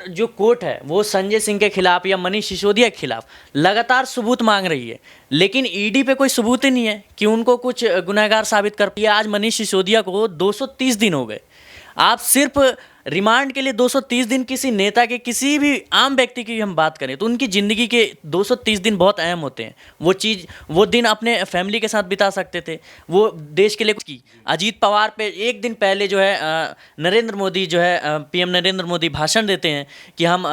जो कोर्ट है वो संजय सिंह के खिलाफ या मनीष सिसोदिया के खिलाफ लगातार सबूत मांग रही है, लेकिन ईडी पे कोई सबूत ही नहीं है कि उनको कुछ गुनहगार साबित कर पाए। आज मनीष सिसोदिया को 230 दिन हो गए। आप सिर्फ रिमांड के लिए 230 दिन, किसी नेता के, किसी भी आम व्यक्ति की हम बात करें तो उनकी ज़िंदगी के 230 दिन बहुत अहम होते हैं। वो दिन अपने फैमिली के साथ बिता सकते थे, वो देश के लिए कुछ की। अजीत पवार पे एक दिन पहले जो है नरेंद्र मोदी जो है पीएम नरेंद्र मोदी भाषण देते हैं कि हम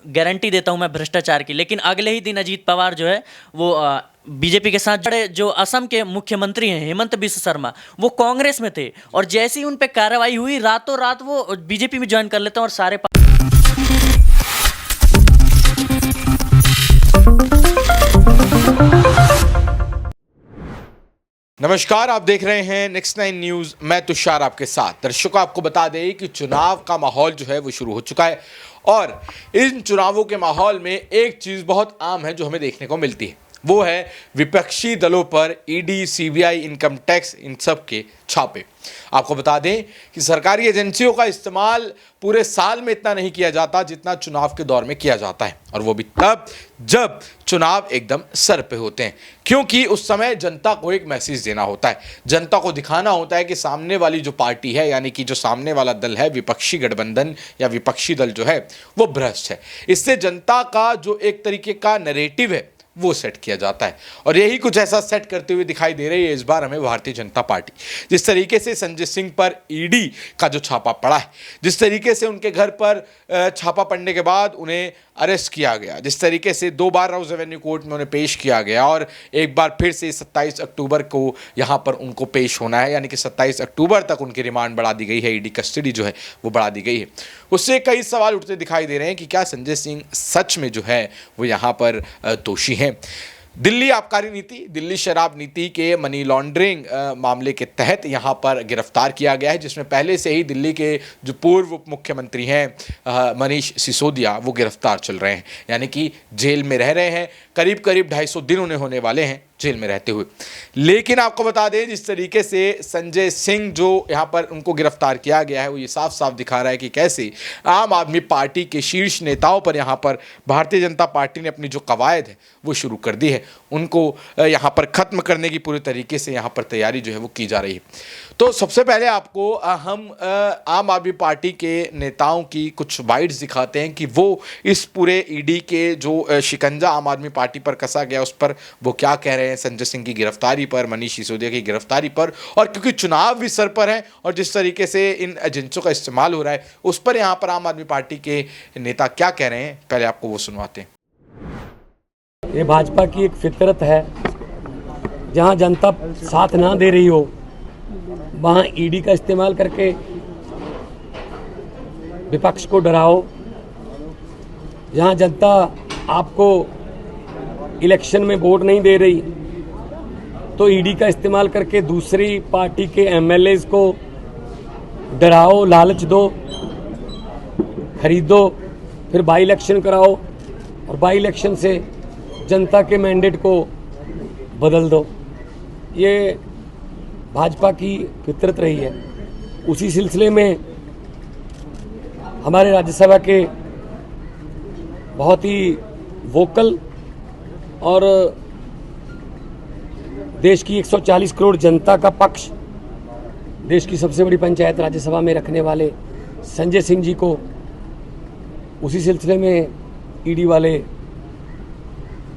गारंटी देता हूं मैं भ्रष्टाचार की, लेकिन अगले ही दिन अजीत पवार जो है वो बीजेपी के साथ जुड़े। जो असम के मुख्यमंत्री हैं हेमंत बिस्वा शर्मा, वो कांग्रेस में थे और जैसे ही उन पे कार्रवाई हुई रातों रात वो बीजेपी में ज्वाइन कर लेते हैं और सारे नमस्कार, आप देख रहे हैं नेक्स्ट 9 न्यूज। मैं तुषार आपके साथ। दर्शकों, आपको बता दें कि चुनाव का माहौल जो है वो शुरू हो चुका है और इन चुनावों के माहौल में एक चीज बहुत आम है जो हमें देखने को मिलती है, वो है विपक्षी दलों पर ईडी, सीबीआई, इनकम टैक्स, इन सब के छापे। आपको बता दें कि सरकारी एजेंसियों का इस्तेमाल पूरे साल में इतना नहीं किया जाता जितना चुनाव के दौर में किया जाता है, और वो भी तब जब चुनाव एकदम सर पे होते हैं, क्योंकि उस समय जनता को एक मैसेज देना होता है। जनता को दिखाना होता है कि सामने वाली जो पार्टी है, यानी कि जो सामने वाला दल है, विपक्षी गठबंधन या विपक्षी दल जो है वो भ्रष्ट है। इससे जनता का जो एक तरीके का नैरेटिव है वो सेट किया जाता है, और यही कुछ ऐसा सेट करते हुए दिखाई दे रही है इस बार हमें भारतीय जनता पार्टी। जिस तरीके से संजय सिंह पर ईडी का जो छापा पड़ा है, जिस तरीके से उनके घर पर छापा पड़ने के बाद उन्हें अरेस्ट किया गया, जिस तरीके से 2 बार राउज एवेन्यू कोर्ट में उन्हें पेश किया गया और एक बार फिर से 27 अक्टूबर को यहाँ पर उनको पेश होना है, यानी कि 27 अक्टूबर तक उनकी रिमांड बढ़ा दी गई है, ईडी कस्टडी जो है वो बढ़ा दी गई है। उससे कई सवाल उठते दिखाई दे रहे हैं कि क्या संजय सिंह सच में जो है वो यहाँ पर दोषी हैं। दिल्ली आबकारी नीति, दिल्ली शराब नीति के मनी लॉन्ड्रिंग मामले के तहत यहाँ पर गिरफ्तार किया गया है, जिसमें पहले से ही दिल्ली के जो पूर्व उप मुख्यमंत्री हैं मनीष सिसोदिया वो गिरफ्तार चल रहे हैं, यानी कि जेल में रह रहे हैं। करीब करीब 250 दिन उन्हें होने वाले हैं जेल में रहते हुए। लेकिन आपको बता दें, जिस तरीके से संजय सिंह जो यहाँ पर उनको गिरफ्तार किया गया है, वो ये साफ साफ दिखा रहा है कि कैसे आम आदमी पार्टी के शीर्ष नेताओं पर यहाँ पर भारतीय जनता पार्टी ने अपनी जो कवायद है वो शुरू कर दी है। उनको यहाँ पर ख़त्म करने की पूरी तरीके से यहाँ पर तैयारी जो है वो की जा रही है। तो सबसे पहले आपको हम आम आदमी पार्टी के नेताओं की कुछ बाइट्स दिखाते हैं कि वो इस पूरे ईडी के जो शिकंजा आम आदमी पार्टी पर कसा गया उस पर वो क्या कह रहे हैं, संजय सिंह की गिरफ्तारी पर, मनीष सिसोदिया की गिरफ्तारी पर, और क्योंकि चुनाव भी सर पर है और जिस तरीके से इन एजेंसियों का इस्तेमाल हो रहा है उस पर यहाँ पर आम आदमी पार्टी के नेता क्या कह रहे हैं, पहले आपको वो सुनवाते हैं। ये भाजपा की एक फितरत है, जहां जनता साथ ना दे रही हो वहां ईडी का इस्तेमाल करके विपक्ष को डराओ। जहां जनता आपको इलेक्शन में वोट नहीं दे रही तो ईडी का इस्तेमाल करके दूसरी पार्टी के एमएलएज को डराओ, लालच दो, खरीदो, फिर बाई इलेक्शन कराओ और बाई इलेक्शन से जनता के मैंडेट को बदल दो। ये भाजपा की फितरत रही है। उसी सिलसिले में हमारे राज्यसभा के बहुत ही वोकल और देश की 140 करोड़ जनता का पक्ष, देश की सबसे बड़ी पंचायत राज्यसभा में रखने वाले संजय सिंह जी को उसी सिलसिले में ईडी वाले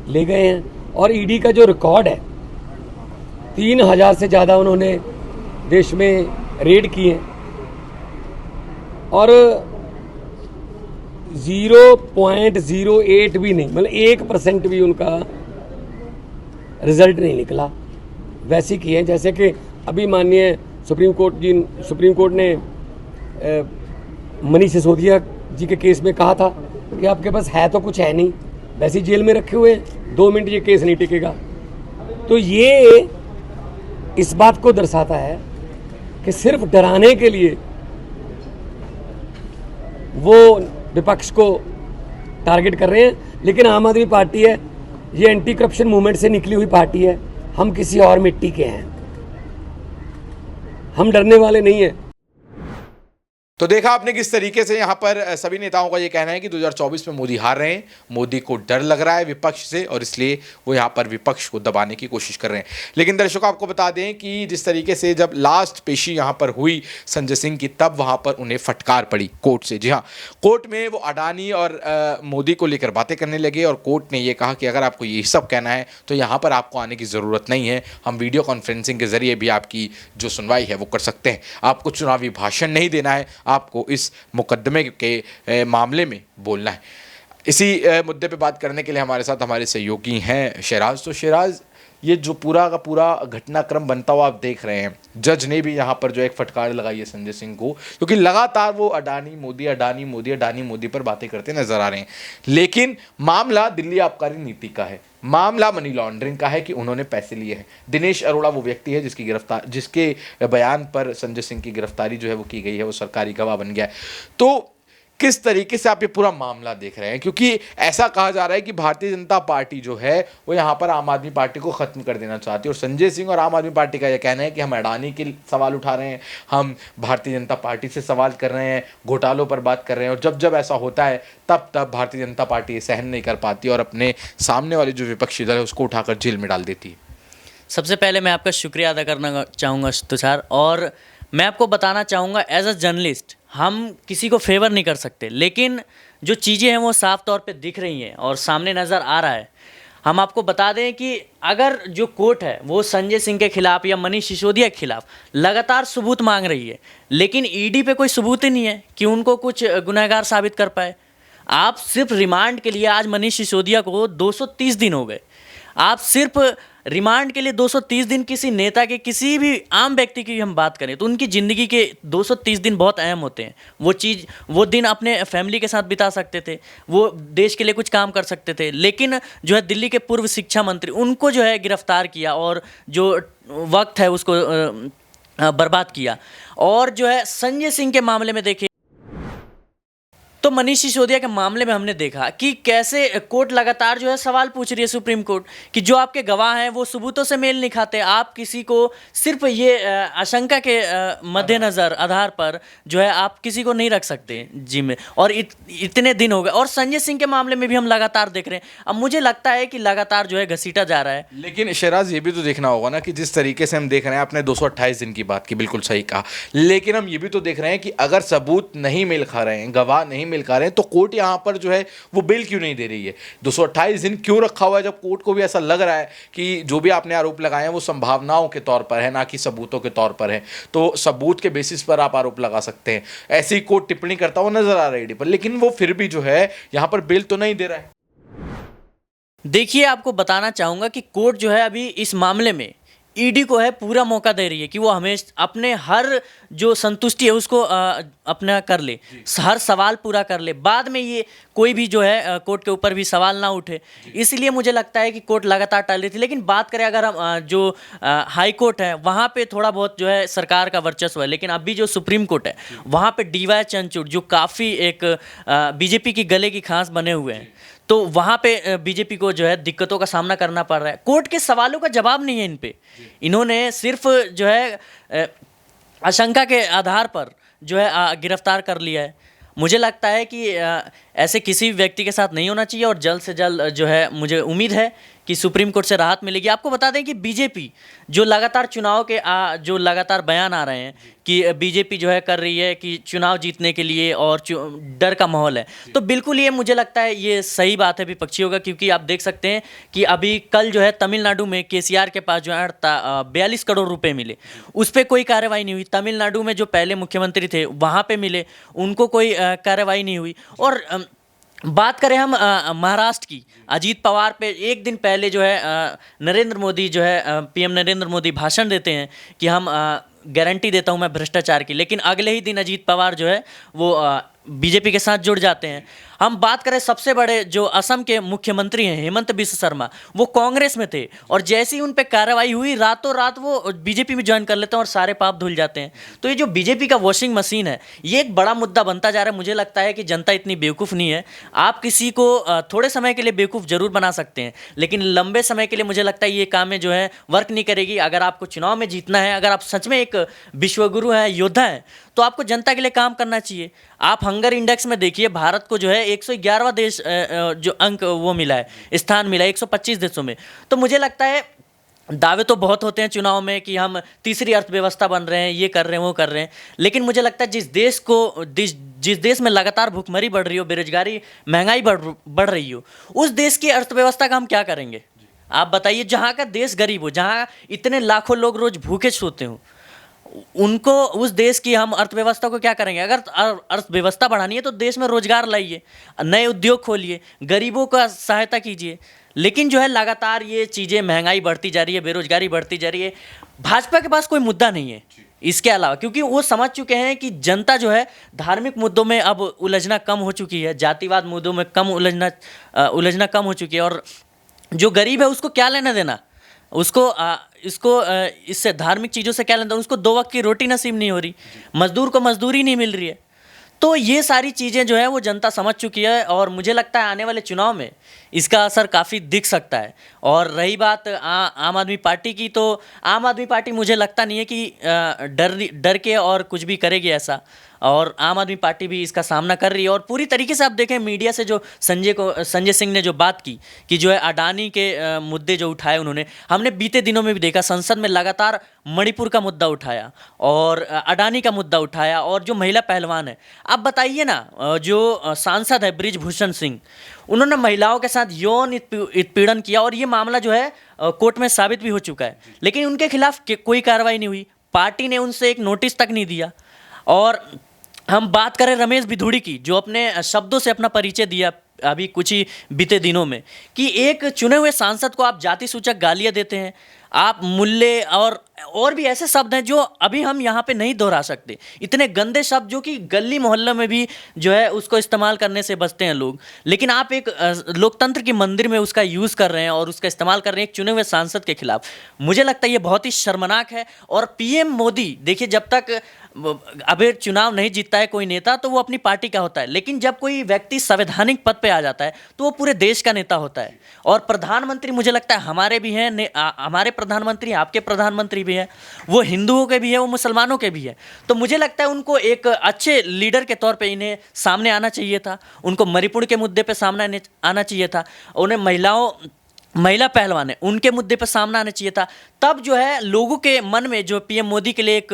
ले गए हैं। और ईडी का जो रिकॉर्ड है, 3000 से ज़्यादा उन्होंने देश में रेड किए और 0.08 भी नहीं, मतलब 1% भी उनका रिजल्ट नहीं निकला। वैसे किए हैं जैसे कि अभी माननीय सुप्रीम कोर्ट ने मनीष सिसोदिया जी के केस में कहा था कि आपके पास है तो कुछ है नहीं, वैसे जेल में रखे हुए 2 मिनट ये केस नहीं टिकेगा। तो ये इस बात को दर्शाता है कि सिर्फ डराने के लिए वो विपक्ष को टारगेट कर रहे हैं। लेकिन आम आदमी पार्टी है, ये एंटी करप्शन मूवमेंट से निकली हुई पार्टी है, हम किसी और मिट्टी के हैं, हम डरने वाले नहीं हैं। तो देखा आपने किस तरीके से यहाँ पर सभी नेताओं का ये कहना है कि 2024 में मोदी हार रहे हैं, मोदी को डर लग रहा है विपक्ष से और इसलिए वो यहाँ पर विपक्ष को दबाने की कोशिश कर रहे हैं। लेकिन दर्शकों आपको बता दें कि जिस तरीके से जब लास्ट पेशी यहाँ पर हुई संजय सिंह की, तब वहाँ पर उन्हें फटकार पड़ी कोर्ट से। जी हाँ, कोर्ट में वो अडानी और मोदी को लेकर बातें करने लगे और कोर्ट ने ये कहा कि अगर आपको ये सब कहना है तो यहाँ पर आपको आने की ज़रूरत नहीं है, हम वीडियो कॉन्फ्रेंसिंग के ज़रिए भी आपकी जो सुनवाई है वो कर सकते हैं, आपको चुनावी भाषण नहीं देना है, आपको इस मुकदमे के मामले में बोलना है। इसी मुद्दे पे बात करने के लिए हमारे साथ हमारे सहयोगी हैं शहराज। तो शहराज, ये जो पूरा का पूरा घटनाक्रम बनता हुआ आप देख रहे हैं, जज ने भी यहाँ पर जो एक फटकार लगाई है संजय सिंह को, क्योंकि लगातार वो अडानी मोदी अडानी मोदी अडानी मोदी पर बातें करते नजर आ रहे हैं। लेकिन मामला दिल्ली आबकारी नीति का है, मामला मनी लॉन्ड्रिंग का है कि उन्होंने पैसे लिए हैं। दिनेश अरोड़ा वो व्यक्ति है जिसके बयान पर संजय सिंह की गिरफ्तारी जो है वो की गई है, वो सरकारी गवाह बन गया है। तो किस तरीके से आप ये पूरा मामला देख रहे हैं, क्योंकि ऐसा कहा जा रहा है कि भारतीय जनता पार्टी जो है वो यहाँ पर आम आदमी पार्टी को खत्म कर देना चाहती है और संजय सिंह और आम आदमी पार्टी का यह कहना है कि हम अडानी के सवाल उठा रहे हैं, हम भारतीय जनता पार्टी से सवाल कर रहे हैं, घोटालों पर बात कर रहे हैं, और जब जब ऐसा होता है तब भारतीय जनता पार्टी ये सहन नहीं कर पाती और अपने सामने वाले जो विपक्षी दल है उसको उठाकर जेल में डाल देती है। सबसे पहले मैं आपका शुक्रिया अदा करना चाहूँगा तुषार, और मैं आपको बताना चाहूँगा एज अ जर्नलिस्ट हम किसी को फेवर नहीं कर सकते, लेकिन जो चीज़ें हैं वो साफ तौर पे दिख रही हैं और सामने नज़र आ रहा है। हम आपको बता दें कि अगर जो कोर्ट है वो संजय सिंह के खिलाफ या मनीष सिसोदिया के खिलाफ लगातार सबूत मांग रही है, लेकिन ईडी पे कोई सबूत ही नहीं है कि उनको कुछ गुनहगार साबित कर पाए। आप सिर्फ रिमांड के लिए, आज मनीष सिसोदिया को 230 दिन हो गए, आप सिर्फ रिमांड के लिए 230 दिन, किसी नेता के, किसी भी आम व्यक्ति की हम बात करें तो उनकी ज़िंदगी के 230 दिन बहुत अहम होते हैं। वो दिन अपने फैमिली के साथ बिता सकते थे, वो देश के लिए कुछ काम कर सकते थे, लेकिन जो है दिल्ली के पूर्व शिक्षा मंत्री, उनको जो है गिरफ्तार किया और जो वक्त है उसको बर्बाद किया। और जो है संजय सिंह के मामले में देखिए तो मनीष सिसोदिया के मामले में हमने देखा कि कैसे कोर्ट लगातार जो है सवाल पूछ रही है, सुप्रीम कोर्ट, कि जो आपके गवाह हैं वो सबूतों से मेल नहीं खाते, आप किसी को सिर्फ ये आशंका के मद्देनज़र आधार पर जो है आप किसी को नहीं रख सकते जिम में, और इतने दिन हो गए। और संजय सिंह के मामले में भी हम लगातार देख रहे हैं। अब मुझे लगता है कि लगातार जो है घसीटा जा रहा है। लेकिन शहराज, ये भी तो देखना होगा ना कि जिस तरीके से हम देख रहे हैं, आपने 228 दिन की बात की, बिल्कुल सही कहा, लेकिन हम ये भी तो देख रहे हैं कि अगर सबूत नहीं मेल खा रहे हैं, गवाह नहीं मिल रहे हैं, तो कोर्ट यहां पर जो है वो बेल क्यों नहीं दे रही है? 228 दिन क्यों रखा हुआ है, जब कोर्ट को भी ऐसा लग रहा है कि जो भी आपने आरोप लगाए हैं वो संभावनाओं के तौर पर है, ना कि सबूतों के तौर पर है। तो सबूत के बेसिस पर आप आरोप लगा सकते हैं। ऐसी ही कोर्ट टिप्पणी करता हुआ नजर आ रहा है ईडी पर, लेकिन वो फिर भी जो है यहां पर बेल तो नहीं दे रहा है। देखिए, आपको बताना चाहूंगा कि कोर्ट जो है अभी इस मामले में ईडी को है पूरा मौका दे रही है कि वो हमेशा अपने हर जो संतुष्टि है उसको अपना कर ले, हर सवाल पूरा कर ले, बाद में ये कोई भी जो है कोर्ट के ऊपर भी सवाल ना उठे। इसलिए मुझे लगता है कि कोर्ट लगातार टाल रही थी। लेकिन बात करें अगर हम जो हाई कोर्ट है वहाँ पे थोड़ा बहुत जो है सरकार का वर्चस्व है, लेकिन अभी जो सुप्रीम कोर्ट है वहाँ पे डीवाई चंद्रचूड़ जो काफ़ी एक बीजेपी की गले की खांस बने हुए हैं, तो वहाँ पे बीजेपी को जो है दिक्कतों का सामना करना पड़ रहा है। कोर्ट के सवालों का जवाब नहीं है इन पे, इन्होंने सिर्फ जो है आशंका के आधार पर जो है गिरफ्तार कर लिया है। मुझे लगता है कि ऐसे किसी भी व्यक्ति के साथ नहीं होना चाहिए और जल्द से जल्द जो है मुझे उम्मीद है कि सुप्रीम कोर्ट से राहत मिलेगी। आपको बता दें कि बीजेपी जो लगातार चुनाव के जो लगातार बयान आ रहे हैं कि बीजेपी जो है कर रही है कि चुनाव जीतने के लिए और डर का माहौल है, तो बिल्कुल ये मुझे लगता है ये सही बात है विपक्षियों का, क्योंकि आप देख सकते हैं कि अभी कल जो है तमिलनाडु में केसीआर के पास जो है 42 करोड़ रुपए मिले, उस पर कोई कार्रवाई नहीं हुई। तमिलनाडु में जो पहले मुख्यमंत्री थे वहाँ पर मिले, उनको कोई कार्रवाई नहीं हुई। और बात करें हम महाराष्ट्र की, अजीत पवार पे एक दिन पहले जो है नरेंद्र मोदी जो है पीएम नरेंद्र मोदी भाषण देते हैं कि हम गारंटी देता हूं मैं भ्रष्टाचार की, लेकिन अगले ही दिन अजीत पवार जो है वो बीजेपी के साथ जुड़ जाते हैं। हम बात करें सबसे बड़े जो असम के मुख्यमंत्री हैं हेमंत बिस्वा शर्मा, वो कांग्रेस में थे और जैसे ही उन पे कार्रवाई हुई रातों रात वो बीजेपी में ज्वाइन कर लेते हैं और सारे पाप धुल जाते हैं। तो ये जो बीजेपी का वॉशिंग मशीन है ये एक बड़ा मुद्दा बनता जा रहा है। मुझे लगता है कि जनता इतनी बेवकूफ़ नहीं है। आप किसी को थोड़े समय के लिए बेवकूफ़ जरूर बना सकते हैं, लेकिन लंबे समय के लिए मुझे लगता है ये कामें जो है वर्क नहीं करेगी। अगर आपको चुनाव में जीतना है, अगर आप सच में एक विश्वगुरु हैं, योद्धा हैं, तो तो आपको जनता के लिए काम करना चाहिए। आप हंगर इंडेक्स में देखिए, भारत को जो है 111वां देश जो अंक वो मिला है, स्थान मिला है 125 देशों में। तो मुझे लगता है दावे तो बहुत होते हैं चुनाव में कि हम तीसरी अर्थव्यवस्था बन रहे हैं, ये कर रहे हैं, वो कर रहे हैं, लेकिन मुझे लगता है जिस देश में लगातार भुखमरी बढ़ रही हो, बेरोजगारी, महंगाई बढ़ रही हो, उस देश की अर्थव्यवस्था का हम क्या करेंगे? आप बताइए। जहाँ का देश गरीब हो, जहाँ इतने लाखों लोग रोज भूखे सोते हो, उनको, उस देश की हम अर्थव्यवस्था को क्या करेंगे? अगर अर्थव्यवस्था बढ़ानी है तो देश में रोजगार लाइए, नए उद्योग खोलिए, गरीबों का सहायता कीजिए। लेकिन जो है लगातार ये चीज़ें, महंगाई बढ़ती जा रही है, बेरोजगारी बढ़ती जा रही है। भाजपा के पास कोई मुद्दा नहीं है इसके अलावा, क्योंकि वो समझ चुके हैं कि जनता जो है धार्मिक मुद्दों में अब उलझना कम हो चुकी है, जातिवाद मुद्दों में उलझना कम हो चुकी है। और जो गरीब है उसको क्या लेना देना, इसको इससे धार्मिक चीज़ों से क्या लेना देना, उसको 2 वक्त की रोटी नसीब नहीं हो रही, मजदूर को मजदूरी नहीं मिल रही है। तो ये सारी चीज़ें जो है वो जनता समझ चुकी है, और मुझे लगता है आने वाले चुनाव में इसका असर काफ़ी दिख सकता है। और रही बात आम आदमी पार्टी की, तो आम आदमी पार्टी मुझे लगता नहीं है कि डर के और कुछ भी करेगी ऐसा, और आम आदमी पार्टी भी इसका सामना कर रही है। और पूरी तरीके से आप देखें मीडिया से जो संजय सिंह ने जो बात की कि जो है अडानी के मुद्दे जो उठाए उन्होंने, हमने बीते दिनों में भी देखा संसद में लगातार मणिपुर का मुद्दा उठाया और अडानी का मुद्दा उठाया, और जो महिला पहलवान है, आप बताइए ना, जो सांसद है बृजभूषण सिंह, उन्होंने महिलाओं के साथ यौन उत्पीड़न किया, और ये मामला जो है कोर्ट में साबित भी हो चुका है, लेकिन उनके खिलाफ कोई कार्रवाई नहीं हुई, पार्टी ने उनसे एक नोटिस तक नहीं दिया। और हम बात करें रमेश बिधूड़ी की, जो अपने शब्दों से अपना परिचय दिया अभी कुछ ही बीते दिनों में, कि एक चुने हुए सांसद को आप जाति सूचक गालियां देते हैं, आप मूल्य और भी ऐसे शब्द हैं जो अभी हम यहाँ पे नहीं दोहरा सकते, इतने गंदे शब्द जो कि गली मोहल्ले में भी जो है उसको इस्तेमाल करने से बचते हैं लोग, लेकिन आप एक लोकतंत्र की मंदिर में उसका यूज़ कर रहे हैं और उसका इस्तेमाल कर रहे हैं एक चुने हुए सांसद के खिलाफ। मुझे लगता है ये बहुत ही शर्मनाक है। और पीएम मोदी, देखिए, जब तक अभी चुनाव नहीं जीतता है कोई नेता तो वो अपनी पार्टी का होता है, लेकिन जब कोई व्यक्ति संवैधानिक पद पे आ जाता है तो वो पूरे देश का नेता होता है। और प्रधानमंत्री मुझे लगता है हमारे भी हैं, हमारे प्रधानमंत्री, आपके प्रधानमंत्री भी हैं, वो हिंदुओं के भी हैं, वो मुसलमानों के भी हैं। तो मुझे लगता है उनको एक अच्छे लीडर के तौर पे इन्हें सामने आना चाहिए था, उनको मणिपुर के मुद्दे पे सामने आना चाहिए था, उन्हें महिला पहलवान है उनके मुद्दे पर सामना आना चाहिए था। तब जो है लोगों के मन में जो पीएम मोदी के लिए एक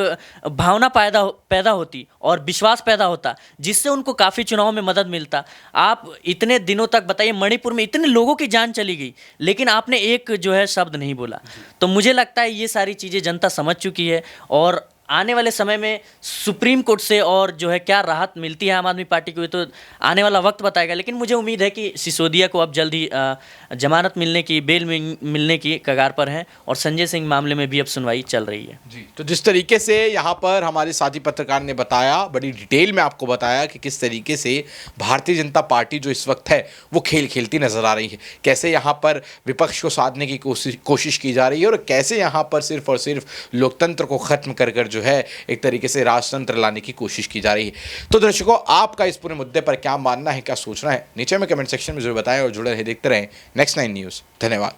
भावना पैदा होती और विश्वास पैदा होता, जिससे उनको काफ़ी चुनाव में मदद मिलता। आप इतने दिनों तक बताइए, मणिपुर में इतने लोगों की जान चली गई, लेकिन आपने एक जो है शब्द नहीं बोला। तो मुझे लगता है ये सारी चीज़ें जनता समझ चुकी है, और आने वाले समय में सुप्रीम कोर्ट से और जो है क्या राहत मिलती है आम आदमी पार्टी को, ये तो आने वाला वक्त बताएगा। लेकिन मुझे उम्मीद है कि सिसोदिया को अब जल्द ही जमानत मिलने की, बेल मिलने की कगार पर हैं, और संजय सिंह मामले में भी अब सुनवाई चल रही है। जी, तो जिस तरीके से यहाँ पर हमारे साथी पत्रकार ने बताया, बड़ी डिटेल में आपको बताया कि किस तरीके से भारतीय जनता पार्टी जो इस वक्त है वो खेल खेलती नजर आ रही है, कैसे यहाँ पर विपक्ष को साधने की कोशिश की जा रही है, और कैसे यहाँ पर सिर्फ और सिर्फ लोकतंत्र को खत्म कर जो है एक तरीके से राजतंत्र लाने की कोशिश की जा रही है। तो दर्शकों, आपका इस पूरे मुद्दे पर क्या मानना है, क्या सोचना है, नीचे में कमेंट सेक्शन में जरूर बताएं, और जुड़े रहे, देखते रहें नेक्स्ट 9 न्यूज़। धन्यवाद।